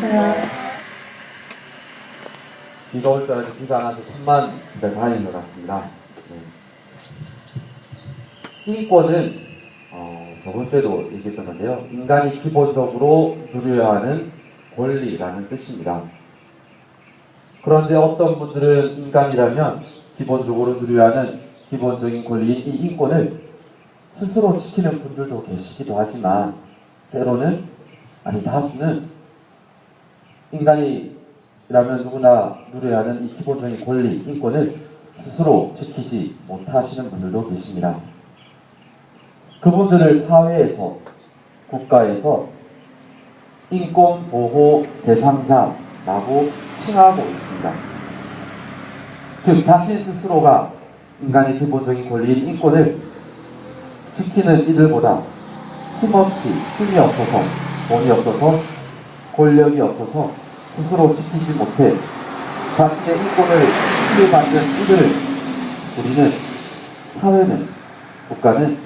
안녕하세요. 비가 올 줄 알았는데 비가 안 와서 천만 진짜 다행인 것 같습니다. 인권은 저번 주에도 얘기했던 건데요. 인간이 기본적으로 누려야 하는 권리라는 뜻입니다. 그런데 어떤 분들은 인간이라면 기본적으로 누려야 하는 기본적인 권리인 이 인권을 스스로 지키는 분들도 계시기도 하지만 때로는 아니 다수는 인간이라면 누구나 누려야 하는 이 기본적인 권리, 인권을 스스로 지키지 못하시는 분들도 계십니다. 그분들을 사회에서, 국가에서 인권보호 대상자라고 칭하고 있습니다. 즉 자신 스스로가 인간의 기본적인 권리인 인권을 지키는 이들보다 힘없이, 힘이 없어서, 돈이 없어서, 권력이 없어서 스스로 지키지 못해 자신의 인권을 침해받는 이들을 우리는, 사회는, 국가는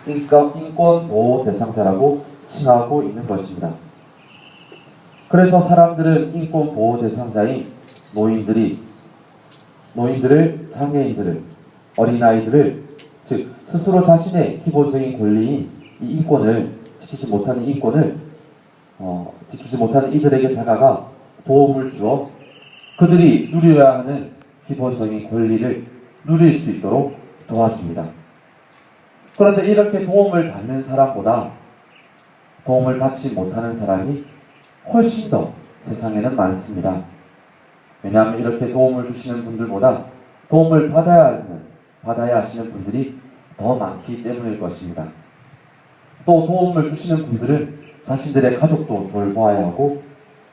인권보호 대상자라고 칭하고 있는 것입니다. 그래서 사람들은 인권보호 대상자인 노인들을, 장애인들을, 어린아이들을, 즉 스스로 자신의 기본적인 권리인 이 인권을 지키지 못하는 이들에게 다가가 도움을 주어 그들이 누려야 하는 기본적인 권리를 누릴 수 있도록 도와줍니다. 그런데 이렇게 도움을 받는 사람보다 도움을 받지 못하는 사람이 훨씬 더 세상에는 많습니다. 왜냐하면 이렇게 도움을 주시는 분들보다 도움을 받아야 하시는 분들이 더 많기 때문일 것입니다. 또 도움을 주시는 분들은 자신들의 가족도 돌보아야 하고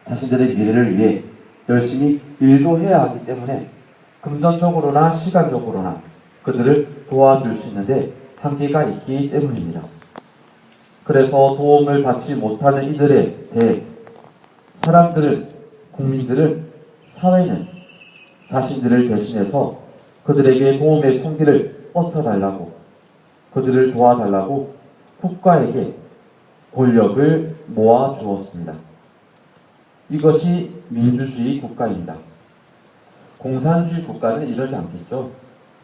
자신들의 미래를 위해 열심히 일도 해야 하기 때문에 금전적으로나 시간적으로나 그들을 도와줄 수 있는데 한계가 있기 때문입니다. 그래서 도움을 받지 못하는 이들에 대해 국민들은, 사회는 자신들을 대신해서 그들에게 도움의 손길을 뻗쳐달라고, 그들을 도와달라고 국가에게 권력을 모아주었습니다. 이것이 민주주의 국가입니다. 공산주의 국가는 이러지 않겠죠.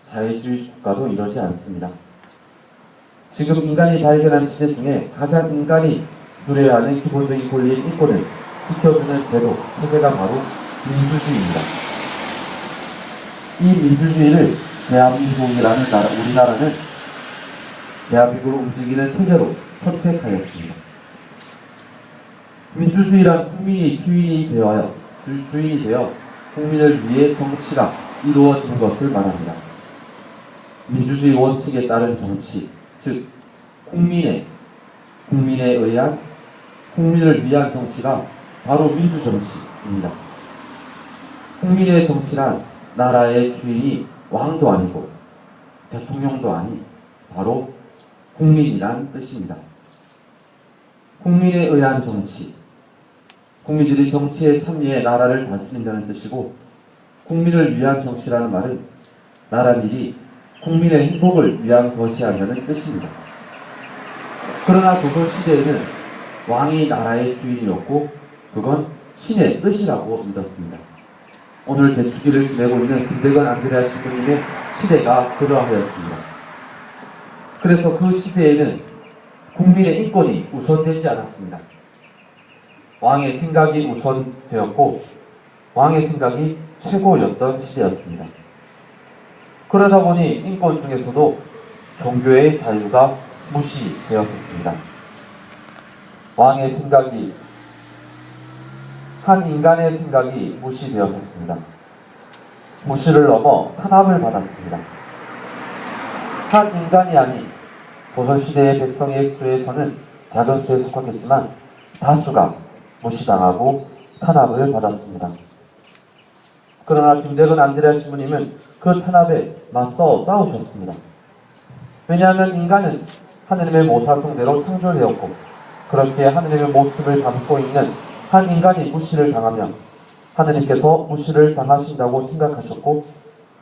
사회주의 국가도 이러지 않습니다. 지금 인간이 발견한 시대 중에 가장 인간이 누려야 하는 기본적인 권리인 인권을 지켜주는 제도, 체제가 바로 민주주의입니다. 이 민주주의를 대한민국이라는 나라, 우리나라는 대한민국을 움직이는 체제로 선택하였습니다. 민주주의란 국민이 주인이 되어 국민을 위해 정치가 이루어지는 것을 말합니다. 민주주의 원칙에 따른 정치, 즉 국민을 위한 정치가 바로 민주정치입니다. 국민의 정치란 나라의 주인이 왕도 아니고 대통령도 아닌 바로 국민이란 뜻입니다. 국민에 의한 정치, 국민들이 정치에 참여해 나라를 다스린다는 뜻이고, 국민을 위한 정치라는 말은 나라 일이 국민의 행복을 위한 것이 아니라는 뜻입니다. 그러나 조선시대에는 왕이 나라의 주인이었고 그건 신의 뜻이라고 믿었습니다. 오늘 대축기를 지내고 있는 김대건 안드레아 신부님의 시대가 그러하였습니다. 그래서 그 시대에는 국민의 인권이 우선되지 않았습니다. 왕의 생각이 우선되었고 왕의 생각이 최고였던 시대였습니다. 그러다 보니 인권 중에서도 종교의 자유가 무시되었습니다. 왕의 생각이, 한 인간의 생각이 무시되었습니다. 무시를 넘어 탄압을 받았습니다. 한 인간이 아닌 조선시대의 백성의 수에서는 작은 수에 속했지만 다수가 무시당하고 탄압을 받았습니다. 그러나 김대건 안드레아 신부님은 그 탄압에 맞서 싸우셨습니다. 왜냐하면 인간은 하느님의 모사성대로 창조되었고 그렇게 하느님의 모습을 담고 있는 한 인간이 무시를 당하면 하느님께서 무시를 당하신다고 생각하셨고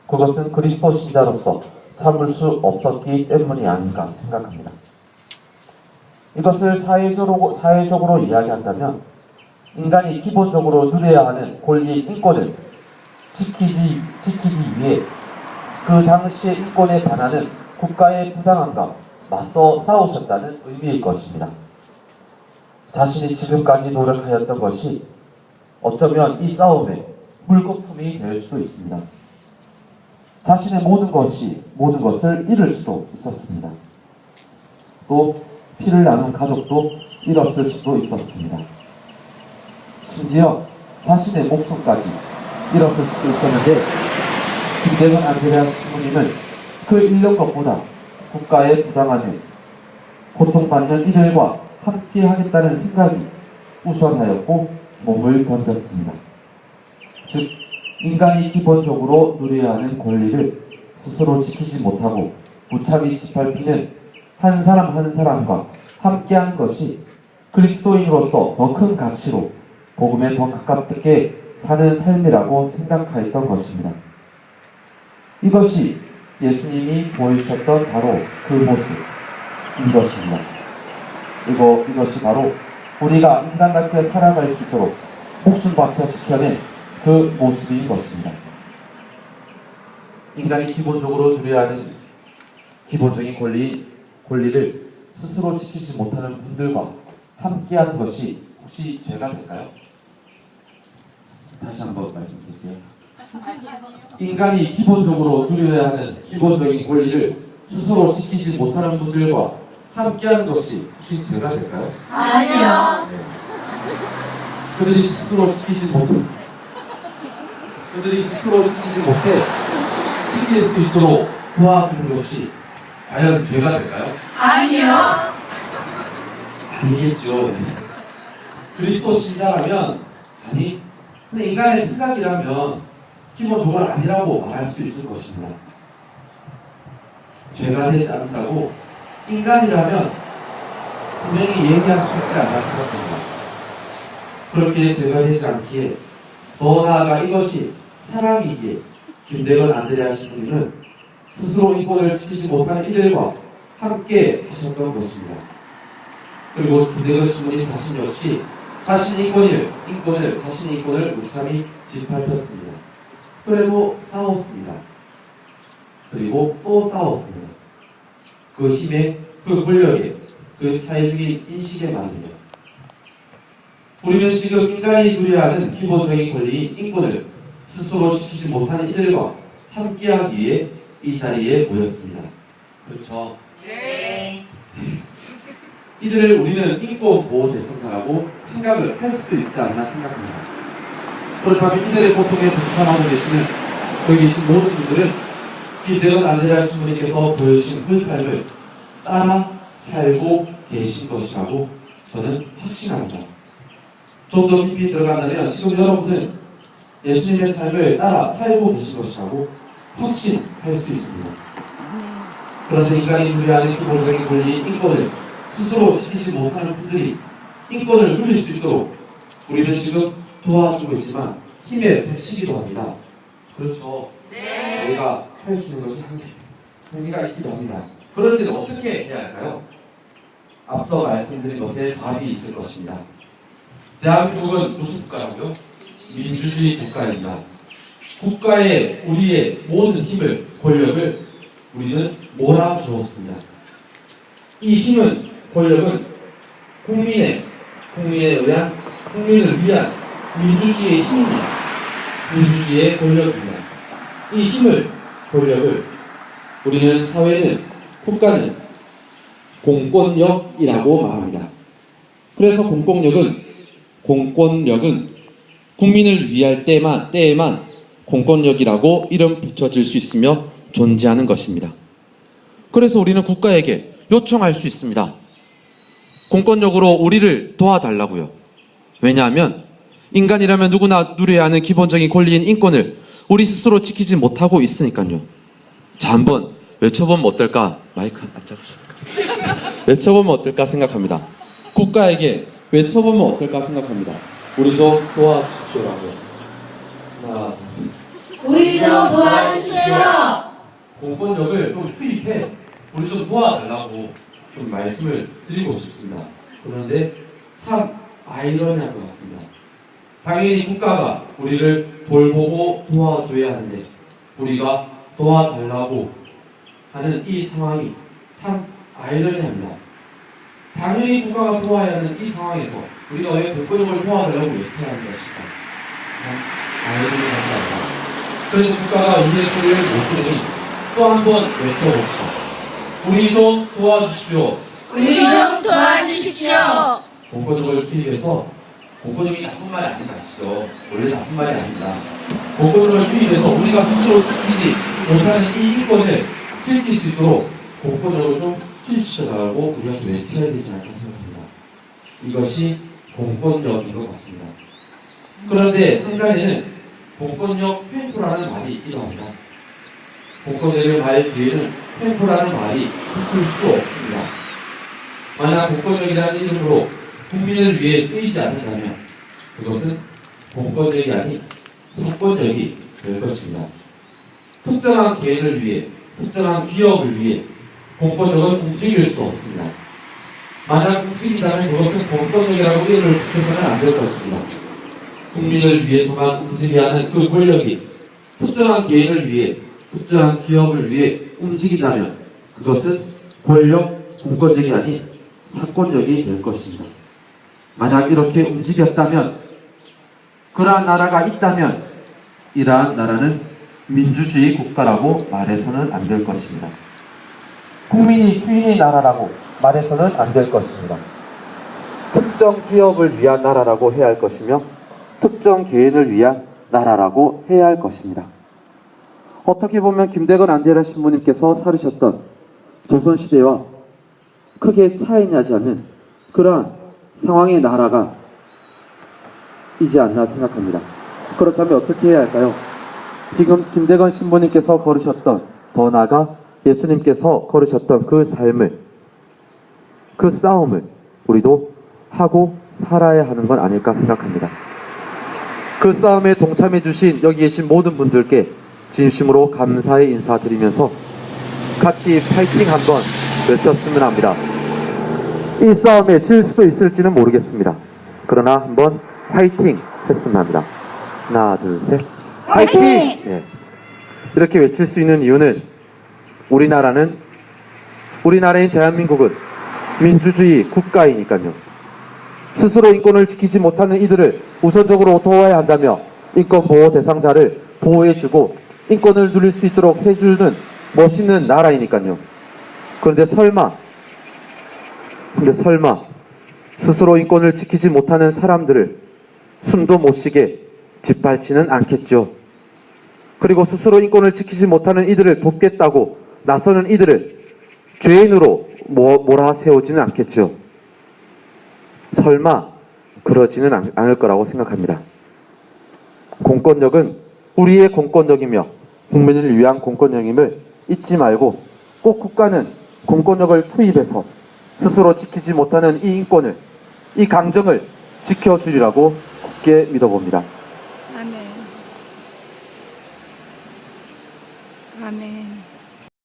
그것은 그리스도 신자로서 참을 수 없었기 때문이 아닌가 생각합니다. 이것을 사회적으로 이야기한다면 인간이 기본적으로 누려야 하는 권리, 인권을 지키기 위해 그 당시의 인권에 반하는 국가의 부당함과 맞서 싸우셨다는 의미일 것입니다. 자신이 지금까지 노력하였던 것이 어쩌면 이 싸움의 물거품이 될 수도 있습니다. 자신의 모든 것을 잃을 수도 있었습니다. 또 피를 나눈 가족도 잃었을 수도 있었습니다. 심지어 자신의 목숨까지 잃었을 수도 있었는데 김대건 안드레아 신부님은 그 잃는 것보다 국가의 부당함에 고통받는 이들과 함께 하겠다는 생각이 우선하였고 몸을 던졌습니다. 즉 인간이 기본적으로 누려야 하는 권리를 스스로 지키지 못하고 무참히 짓밟히는 한 사람 한 사람과 함께하는 것이 그리스도인으로서 더 큰 가치로 복음에 더 가깝게 사는 삶이라고 생각하였던 것입니다. 이것이 예수님이 보여주셨던 바로 그 모습인 것입니다. 이것이 바로 우리가 인간답게 살아갈 수 있도록 목숨 바쳐 지켜낸 그 모습인 것입니다. 인간이 기본적으로 누려야 하는 기본적인 권리를 스스로 지키지 못하는 분들과 함께하는 것이 혹시 죄가 될까요? 다시 한번 말씀드릴게요. 인간이 기본적으로 누려야 하는 기본적인 권리를 스스로 지키지 못하는 분들과 함께하는 것이 혹시 죄가 될까요? 아니요. 네. 그들이 스스로 지키지 못해 지킬 수 있도록 도와주는 것이 과연 죄가 될까요? 아니요. 아니겠죠. 그리스도 신자라면 근데 인간의 생각이라면 기본적으로 아니라고 말할 수 있을 것입니다. 죄가 되지 않는다고 인간이라면 분명히 얘기할 수 있지 않았을 겁니다. 그렇게 죄가 되지 않기에 더 나아가 이것이 사랑이기에 김대건 안드레아 신부님은 스스로 인권을 지키지 못하는 이들과 함께 하셨던 것입니다. 그리고 김대건 신부님 자신 역시 자신의 인권을 무참히 짓밟혔습니다. 그래도 싸웠습니다. 그리고 또 싸웠습니다. 그 힘에, 그 권력에, 그 사회적인 인식에 말이에요. 우리는 지금 인간이 누려야 하는 기본적인 권리인 인권을 스스로 지키지 못하는 이들과 함께하기 위해 이 자리에 모였습니다. 그렇죠? 네. 이들을 우리는 인권 보호 대상자라고 생각을 할 수도 있지 않나 생각합니다. 그렇다면 이들의 고통에 동참하고 계시는 여기 계신 모든 분들은 김대건 안드레아 신부님께서 보여주신 그 삶을 따라 살고 계신 것이라고 저는 확신합니다. 좀 더 깊이 들어간다면 지금 여러분은 예수님의 삶을 따라 살고 계신 것이라고 확신할 수 있습니다. 그런데 인간이 누려야 하는 기본적인 권리, 인권을 스스로 지키지 못하는 분들이 인권을 누릴 수 있도록 우리는 지금 도와주고 있지만 힘에 부치기도 합니다. 그렇죠. 네. 저희가 할 수 있는 것이 한계가 있기도 합니다. 그럴 때는 어떻게 해야 할까요? 앞서 말씀드린 것에 답이 있을 것입니다. 대한민국은 무슨 국가라고요? 민주주의 국가입니다. 국가에 우리의 모든 힘을, 권력을 우리는 몰아주었습니다. 이 힘은, 권력은 국민을 위한 민주주의의 힘입니다. 민주주의의 권력입니다. 이 힘을, 권력을 우리는 사회는, 국가는 공권력이라고 말합니다. 그래서 공권력은 국민을 위할 때에만 공권력이라고 이름 붙여질 수 있으며 존재하는 것입니다. 그래서 우리는 국가에게 요청할 수 있습니다. 공권력으로 우리를 도와달라고요. 왜냐하면 인간이라면 누구나 누려야 하는 기본적인 권리인 인권을 우리 스스로 지키지 못하고 있으니까요. 자, 한번 외쳐보면 어떨까? 마이크 안 잡으실까요? 외쳐보면 어떨까 생각합니다. 국가에게 외쳐보면 어떨까 생각합니다. 우리 좀 도와주십시오라고요. 하나, 우리 좀 도와주십시오. 공권력을 좀 투입해 우리 좀 도와달라고 좀 말씀을 드리고 싶습니다. 그런데 참 아이러니한 것 같습니다. 당연히 국가가 우리를 돌보고 도와줘야 하는데 우리가 도와달라고 하는 이 상황이 참 아이러니합니다. 당연히 국가가 도와야 하는 이 상황에서 우리가 왜 국가적으로 도와달라고 외쳐야 하는 것일까? 참 아이러니합니다. 그래서 국가가 우리의 소리를 못 들으니 또 한 번 외쳐봅시다. 우리 좀 도와주십시오. 우리 좀 도와주십시오. 공권력을 투입해서 공권력이 나쁜 말이 아니지 아시죠? 원래 나쁜 말이 아닙니다. 공권력을 투입해서 우리가 스스로 지키지 못하는 이 인권을 지킬 수 있도록 공권력을 좀 투입시켜달라고 우리가 외쳐야 되지 않을까 생각합니다. 이것이 공권력인 것 같습니다. 그런데 한간에는 공권력 횡포라는 말이 있기도 합니다. 공권력의 말 뒤에는 횡포라는 말이 붙을 수도 없습니다. 만약 공권력이라는 이름으로 국민을 위해 쓰이지 않는다면 그것은 공권력이 아닌 사권력이 될 것입니다. 특정한 개인을 위해, 특정한 기업을 위해 공권력은 움직일 수 없습니다. 만약 움직이다면 그것은 공권력이라고 이름을 붙여서는 안 될 것입니다. 국민을 위해서만 움직여야 하는 그 권력이 특정한 개인을 위해, 특정한 기업을 위해 움직이다면 그것은 권력, 공권력이 아닌 사권력이 될 것입니다. 만약 이렇게 움직였다면, 그러한 나라가 있다면 이러한 나라는 민주주의 국가라고 말해서는 안 될 것입니다. 국민이 주인의 나라라고 말해서는 안 될 것입니다. 특정 기업을 위한 나라라고 해야 할 것이며 특정 개인을 위한 나라라고 해야 할 것입니다. 어떻게 보면 김대건 안대라 신부님께서 살으셨던 조선시대와 크게 차이 나지 않는 그러한 상황의 나라가 이지 않나 생각합니다. 그렇다면 어떻게 해야 할까요? 지금 김대건 신부님께서 걸으셨던, 더 나아가 예수님께서 걸으셨던 그 삶을, 그 싸움을 우리도 하고 살아야 하는 건 아닐까 생각합니다. 그 싸움에 동참해 주신 여기 계신 모든 분들께 진심으로 감사의 인사드리면서 같이 파이팅 한번 외쳤으면 합니다. 이 싸움에 질 수도 있을지는 모르겠습니다. 그러나 한번 파이팅 했으면 합니다. 하나, 둘, 셋. 파이팅! 네. 이렇게 외칠 수 있는 이유는 우리나라인 대한민국은 민주주의 국가이니까요. 스스로 인권을 지키지 못하는 이들을 우선적으로 도와야 한다며 인권 보호 대상자를 보호해주고 인권을 누릴 수 있도록 해주는 멋있는 나라이니까요. 그런데 설마 스스로 인권을 지키지 못하는 사람들을 숨도 못 쉬게 짓밟지는 않겠죠. 그리고 스스로 인권을 지키지 못하는 이들을 돕겠다고 나서는 이들을 죄인으로 몰아세우지는 않겠죠. 설마 그러지는 않을 거라고 생각합니다. 공권력은 우리의 공권력이며 국민을 위한 공권력임을 잊지 말고 꼭 국가는 공권력을 투입해서 스스로 지키지 못하는 이 인권을, 이 강정을 지켜주리라고 굳게 믿어봅니다. 아멘. 아멘.